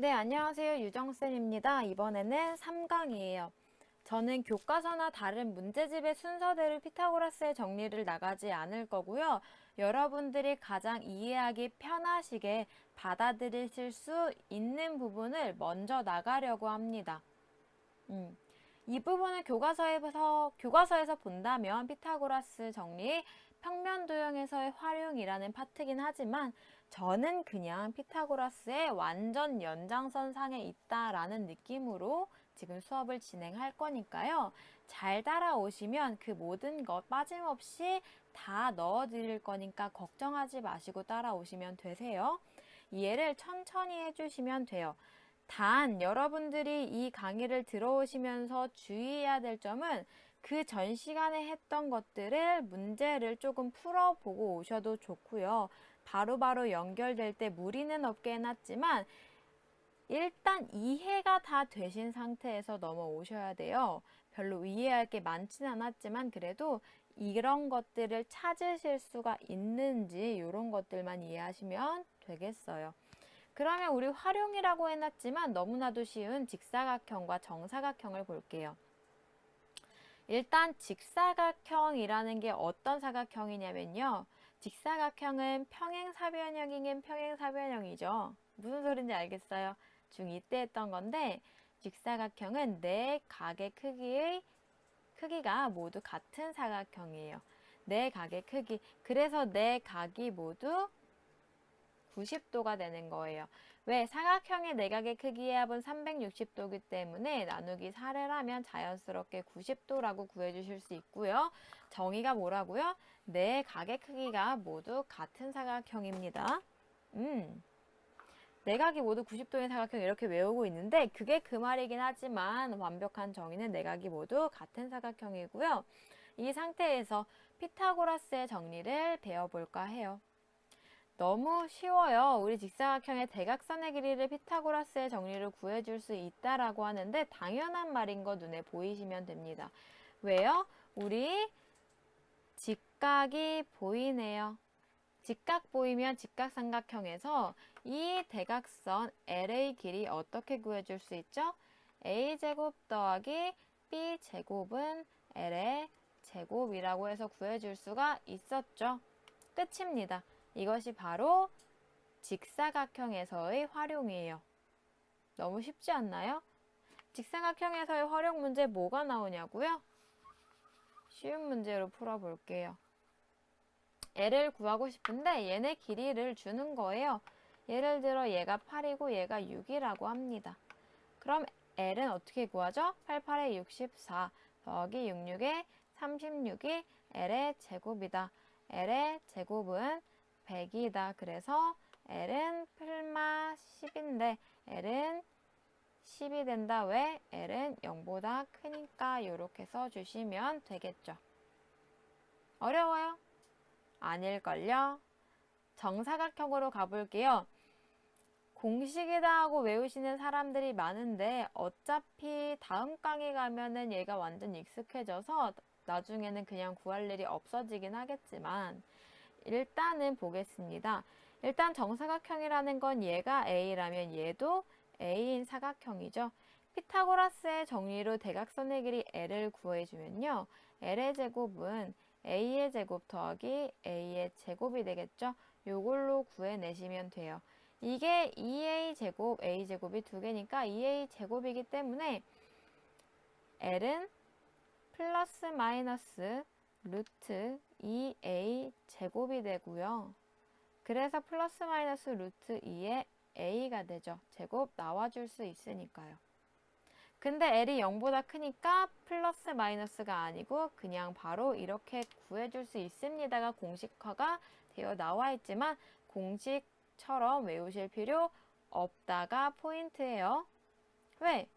네, 안녕하세요. 유정쌤입니다. 이번에는 3강이에요. 저는 교과서나 다른 문제집의 순서대로 피타고라스의 정리를 나가지 않을 거고요. 여러분들이 가장 이해하기 편하시게 받아들이실 수 있는 부분을 먼저 나가려고 합니다. 이 부분은 교과서에서 본다면 피타고라스 정리, 평면도형에서의 활용이라는 파트긴 하지만 저는 그냥 피타고라스의 완전 연장선상에 있다라는 느낌으로 지금 수업을 진행할 거니까요. 잘 따라오시면 그 모든 것 빠짐없이 다 넣어드릴 거니까 걱정하지 마시고 따라오시면 되세요. 이해를 천천히 해주시면 돼요. 단, 여러분들이 이 강의를 들어오시면서 주의해야 될 점은 그 전 시간에 했던 것들을 문제를 조금 풀어보고 오셔도 좋고요. 바로바로 연결될 때 무리는 없게 해놨지만 일단 이해가 다 되신 상태에서 넘어오셔야 돼요. 별로 이해할 게 많진 않았지만 그래도 이런 것들을 찾으실 수가 있는지 이런 것들만 이해하시면 되겠어요. 그러면 우리 활용이라고 해놨지만 너무나도 쉬운 직사각형과 정사각형을 볼게요. 일단 직사각형이라는 게 어떤 사각형이냐면요. 직사각형은 평행사변형이긴 평행사변형이죠. 무슨 소린지 알겠어요? 중2 때 했던 건데 직사각형은 네 각의 크기가 모두 같은 사각형이에요. 네 각의 크기. 그래서 네 각이 모두 90도가 되는 거예요. 왜? 사각형의 내각의 크기의 합은 360도이기 때문에 나누기 4를 하면 자연스럽게 90도라고 구해주실 수 있고요. 정의가 뭐라고요? 네 각의 크기가 모두 같은 사각형입니다. 내각이 모두 90도인 사각형 이렇게 외우고 있는데 그게 그 말이긴 하지만 완벽한 정의는 내각이 모두 같은 사각형이고요. 이 상태에서 피타고라스의 정리를 배워볼까 해요. 너무 쉬워요. 우리 직사각형의 대각선의 길이를 피타고라스의 정리로 구해줄 수 있다라고 하는데 당연한 말인 거 눈에 보이시면 됩니다. 왜요? 우리 직각이 보이네요. 직각 보이면 직각삼각형에서 이 대각선 LA 길이 어떻게 구해줄 수 있죠? A제곱 더하기 B제곱은 L의 제곱이라고 해서 구해줄 수가 있었죠. 끝입니다. 이것이 바로 직사각형에서의 활용이에요. 너무 쉽지 않나요? 직사각형에서의 활용 문제 뭐가 나오냐고요? 쉬운 문제로 풀어볼게요. L을 구하고 싶은데 얘네 길이를 주는 거예요. 예를 들어 얘가 8이고 얘가 6이라고 합니다. 그럼 L은 어떻게 구하죠? 8, 8에 64 더하기 6, 6에 36이 L의 제곱이다. L의 제곱은 100이다. 그래서 L은 풀마 10인데 L은 10이 된다. 왜? L은 0보다 크니까 이렇게 써주시면 되겠죠. 어려워요? 아닐걸요? 정사각형으로 가볼게요. 공식이다 하고 외우시는 사람들이 많은데 어차피 다음 강의 가면은 얘가 완전 익숙해져서 나중에는 그냥 구할 일이 없어지긴 하겠지만 일단은 보겠습니다. 일단 정사각형이라는 건 얘가 A라면 얘도 A인 사각형이죠. 피타고라스의 정리로 대각선의 길이 L을 구해주면요. L의 제곱은 A의 제곱 더하기 A의 제곱이 되겠죠. 요걸로 구해내시면 돼요. 이게 2A 제곱, A 제곱이 두 개니까 2A 제곱이기 때문에 L은 플러스 마이너스 루트 2A 제곱이 되고요. 그래서 플러스 마이너스 루트 2의 A가 되죠. 제곱 나와줄 수 있으니까요. 근데 L이 0보다 크니까 플러스 마이너스가 아니고 그냥 바로 이렇게 구해줄 수 있습니다가 공식화가 되어 나와 있지만 공식처럼 외우실 필요 없다가 포인트예요. 왜?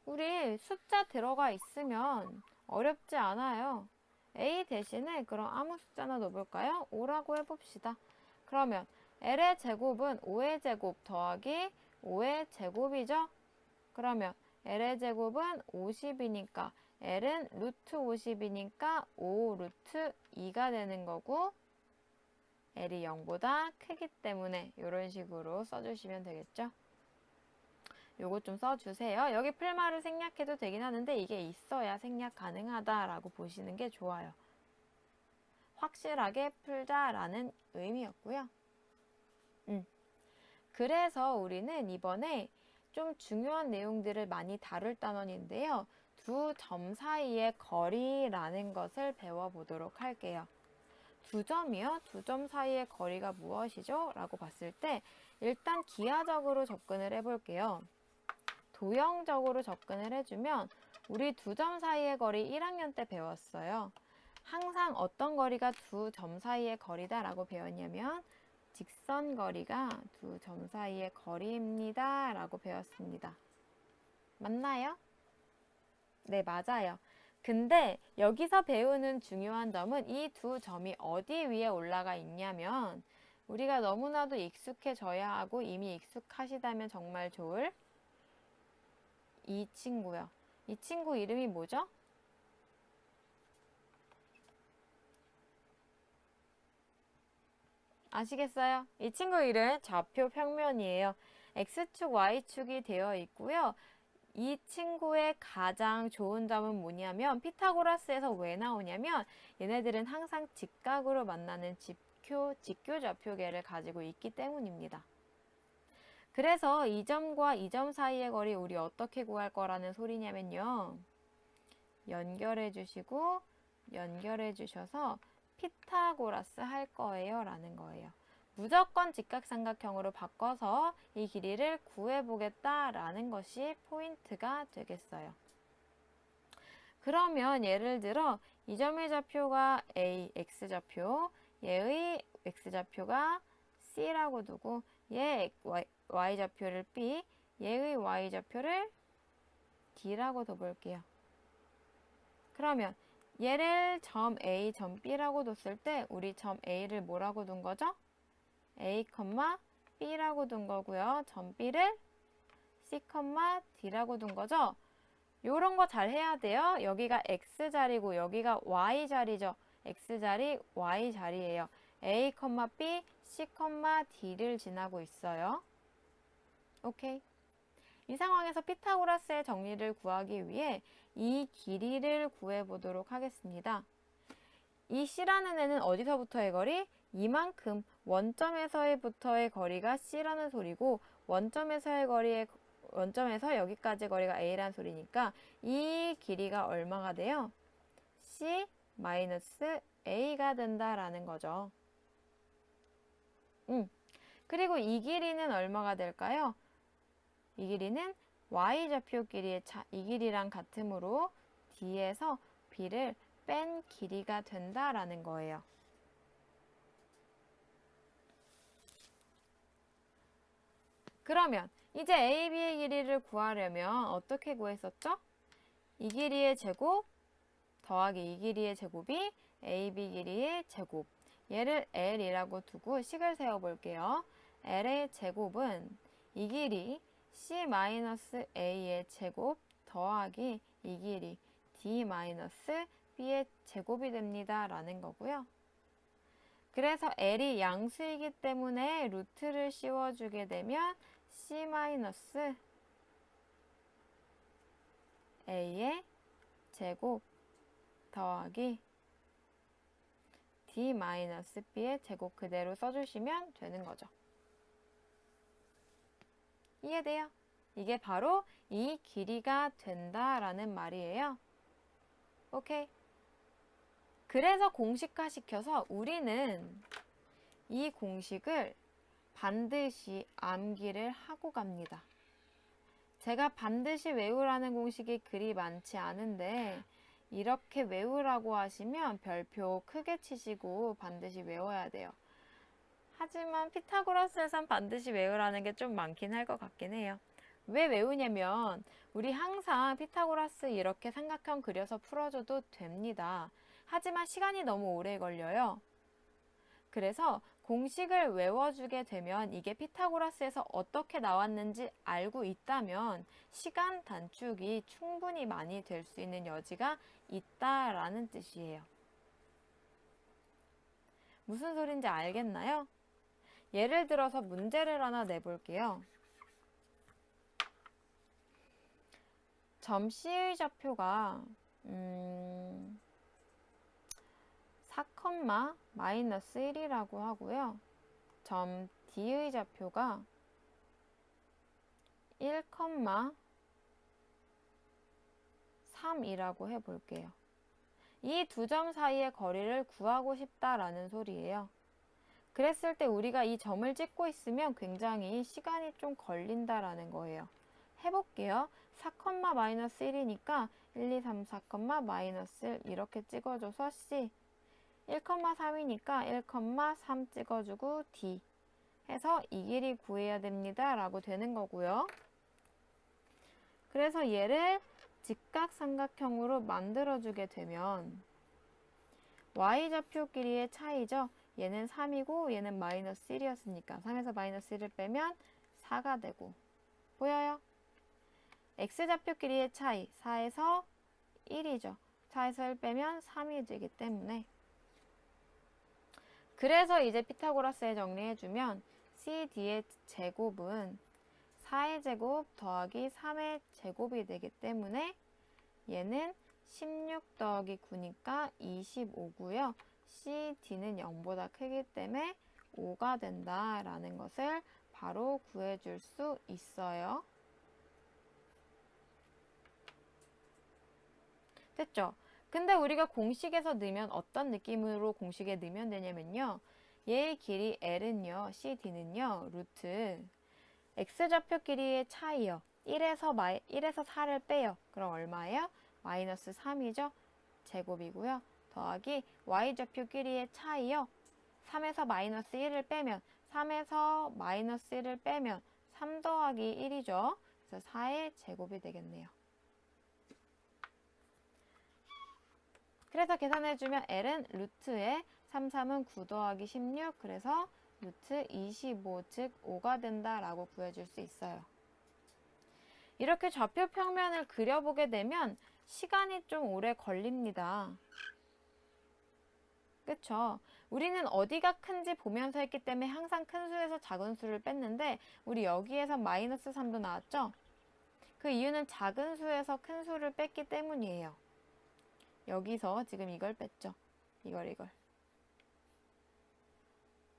우리 숫자 들어가 있으면 어렵지 않아요. A 대신에 그럼 아무 숫자나 넣어볼까요? 5라고 해봅시다. 그러면 L의 제곱은 5의 제곱 더하기 5의 제곱이죠? 그러면 L의 제곱은 50이니까 L은 루트 50이니까 5 루트 2가 되는 거고 L이 0보다 크기 때문에 이런 식으로 써주시면 되겠죠? 요거 좀 써주세요. 여기 풀말을 생략해도 되긴 하는데 이게 있어야 생략 가능하다라고 보시는 게 좋아요. 확실하게 풀자라는 의미였고요. 그래서 우리는 이번에 좀 중요한 내용들을 많이 다룰 단원인데요. 두 점 사이의 거리라는 것을 배워보도록 할게요. 두 점이요? 두 점 사이의 거리가 무엇이죠? 라고 봤을 때 일단 기하적으로 접근을 해볼게요. 도형적으로 접근을 해주면 우리 두 점 사이의 거리 1학년 때 배웠어요. 항상 어떤 거리가 두 점 사이의 거리다 라고 배웠냐면 직선 거리가 두 점 사이의 거리입니다 라고 배웠습니다. 맞나요? 네, 맞아요. 근데 여기서 배우는 중요한 점은 이 두 점이 어디 위에 올라가 있냐면 우리가 너무나도 익숙해져야 하고 이미 익숙하시다면 정말 좋을 이 친구요. 이 친구 이름이 뭐죠? 아시겠어요? 이 친구 이름 좌표 평면이에요. X축, Y축이 되어 있고요. 이 친구의 가장 좋은 점은 뭐냐면 피타고라스에서 왜 나오냐면 얘네들은 항상 직각으로 만나는 직교 좌표계를 가지고 있기 때문입니다. 그래서 이 점과 이 점 사이의 거리 우리 어떻게 구할 거라는 소리냐면요. 연결해 주시고 연결해 주셔서 피타고라스 할 거예요 라는 거예요. 무조건 직각삼각형으로 바꿔서 이 길이를 구해보겠다라는 것이 포인트가 되겠어요. 그러면 예를 들어 이 점의 좌표가 A, X좌표, 얘의 X좌표가 C라고 두고 얘의 Y좌표를 B, 얘의 Y좌표를 D라고 둬볼게요. 그러면 얘를 점 A, 점 B라고 뒀을 때 우리 점 A를 뭐라고 둔 거죠? A, B라고 둔 거고요. 점 B를 C, D라고 둔 거죠. 요런 거 잘 해야 돼요. 여기가 X자리고 여기가 Y자리죠. X자리, Y자리예요. A, B, C, D를 지나고 있어요. 오케이. 이 상황에서 피타고라스의 정리를 구하기 위해 이 길이를 구해보도록 하겠습니다. 이 C라는 애는 어디서부터의 거리? 이만큼 원점에서부터의 거리가 C라는 소리고 원점에서 여기까지 거리가 A라는 소리니까 이 길이가 얼마가 돼요? C-A가 된다라는 거죠. 그리고 이 길이는 얼마가 될까요? 이 길이는 Y좌표 길이의 차, 이 길이랑 같으므로 D에서 B를 뺀 길이가 된다라는 거예요. 그러면 이제 AB의 길이를 구하려면 어떻게 구했었죠? 이 길이의 제곱 더하기 이 길이의 제곱이 AB 길이의 제곱. 얘를 L이라고 두고 식을 세워볼게요. L의 제곱은 이 길이 C-A의 제곱 더하기 이 길이 D-B의 제곱이 됩니다. 라는 거고요. 그래서 L이 양수이기 때문에 루트를 씌워주게 되면 C-A의 제곱 더하기 D-B의 제곱 그대로 써주시면 되는 거죠. 이해돼요? 이게 바로 이 길이가 된다라는 말이에요. 오케이. 그래서 공식화 시켜서 우리는 이 공식을 반드시 암기를 하고 갑니다. 제가 반드시 외우라는 공식이 그리 많지 않은데 이렇게 외우라고 하시면 별표 크게 치시고 반드시 외워야 돼요. 하지만 피타고라스에선 반드시 외우라는 게 좀 많긴 할 것 같긴 해요. 왜 외우냐면 우리 항상 피타고라스 이렇게 삼각형 그려서 풀어줘도 됩니다. 하지만 시간이 너무 오래 걸려요. 그래서 공식을 외워주게 되면 이게 피타고라스에서 어떻게 나왔는지 알고 있다면 시간 단축이 충분히 많이 될 수 있는 여지가 있다라는 뜻이에요. 무슨 소린지 알겠나요? 예를 들어서 문제를 하나 내볼게요. 점 C의 좌표가 4, 마이너스 1이라고 하고요. 점 D의 좌표가 1, 3이라고 해볼게요. 이 두 점 사이의 거리를 구하고 싶다라는 소리예요. 그랬을 때 우리가 이 점을 찍고 있으면 굉장히 시간이 좀 걸린다라는 거예요. 해볼게요. 4, 마이너스 1이니까 1, 2, 3, 4, 마이너스 1 이렇게 찍어줘서 C 1, 3이니까 1, 3 찍어주고 D 해서 이 길이 구해야 됩니다 라고 되는 거고요. 그래서 얘를 직각삼각형으로 만들어주게 되면 Y좌표 길이의 차이죠. 얘는 3이고 얘는 마이너스 1이었으니까 3에서 마이너스 1을 빼면 4가 되고 보여요? X좌표 길이의 차이 4에서 1이죠. 4에서 1 빼면 3이 되기 때문에 그래서 이제 피타고라스에 정리해주면 CD의 제곱은 4의 제곱 더하기 3의 제곱이 되기 때문에 얘는 16 더하기 9니까 25고요. CD는 0보다 크기 때문에 5가 된다라는 것을 바로 구해줄 수 있어요. 됐죠? 근데 우리가 공식에서 넣으면 어떤 느낌으로 공식에 넣으면 되냐면요. 얘의 길이 L은요, CD는요, 루트 X좌표 길이의 차이요. 1에서 4를 빼요. 그럼 얼마예요? 마이너스 3이죠? 제곱이고요. 더하기 Y좌표 길이의 차이요. 3에서 마이너스 1을 빼면 3에서 마이너스 1을 빼면 3 더하기 1이죠. 그래서 4의 제곱이 되겠네요. 그래서 계산해주면 L은 루트에 3, 3은 9 더하기 16 그래서 루트 25 즉 5가 된다라고 구해줄 수 있어요. 이렇게 좌표 평면을 그려보게 되면 시간이 좀 오래 걸립니다. 그쵸? 우리는 어디가 큰지 보면서 했기 때문에 항상 큰 수에서 작은 수를 뺐는데 우리 여기에서 마이너스 3도 나왔죠? 그 이유는 작은 수에서 큰 수를 뺐기 때문이에요. 여기서 지금 이걸 뺐죠. 이걸.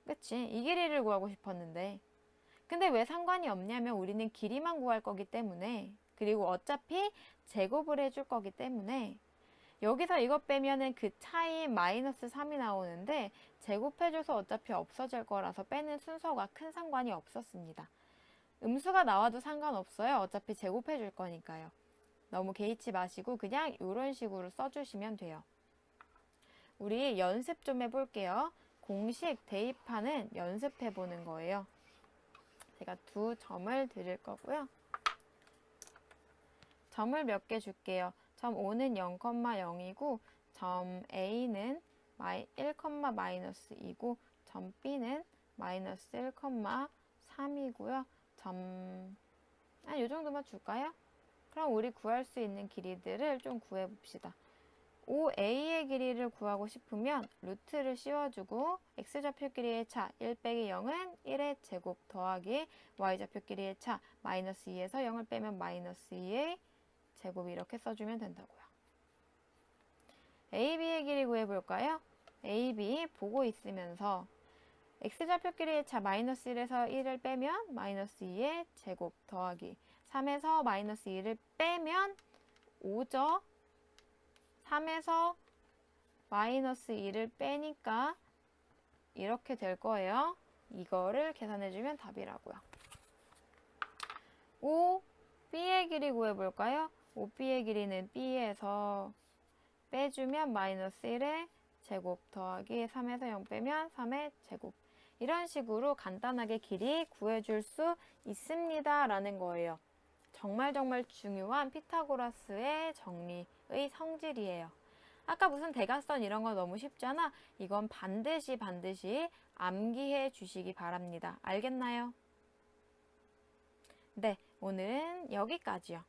그치? 이 길이를 구하고 싶었는데. 근데 왜 상관이 없냐면 우리는 길이만 구할 거기 때문에 그리고 어차피 제곱을 해줄 거기 때문에 여기서 이거 빼면은 그 차이인 마이너스 3이 나오는데 제곱해줘서 어차피 없어질 거라서 빼는 순서가 큰 상관이 없었습니다. 음수가 나와도 상관없어요. 어차피 제곱해줄 거니까요. 너무 개의치 마시고 그냥 이런 식으로 써주시면 돼요. 우리 연습 좀 해볼게요. 공식 대입하는 연습해보는 거예요. 제가 두 점을 드릴 거고요. 점을 몇 개 줄게요. 점 O는 0,0이고 점 A는 1, 마이너스 2고 점 B는 마이너스 1,3이고요. 이 정도만 줄까요? 그럼 우리 구할 수 있는 길이들을 좀 구해봅시다. OA의 길이를 구하고 싶으면 루트를 씌워주고 X좌표 길이의 차 1 빼기 0은 1의 제곱 더하기 Y좌표 길이의 차 마이너스 2에서 0을 빼면 마이너스 2의 제곱 이렇게 써주면 된다고요. AB의 길이 구해볼까요? AB 보고 있으면서 X좌표 길이의 차 마이너스 1에서 1을 빼면 마이너스 2의 제곱 더하기 3에서 마이너스 2를 빼면 5죠. 3에서 마이너스 2를 빼니까 이렇게 될 거예요. 이거를 계산해주면 답이라고요. OB의 길이 구해볼까요? OB의 길이는 B에서 빼주면 마이너스 1의 제곱 더하기 3에서 0 빼면 3의 제곱. 이런 식으로 간단하게 길이 구해줄 수 있습니다. 라는 거예요. 정말 중요한 피타고라스의 정리의 성질이에요. 아까 무슨 대각선 이런 거 너무 쉽잖아. 이건 반드시 암기해 주시기 바랍니다. 알겠나요? 네, 오늘은 여기까지요.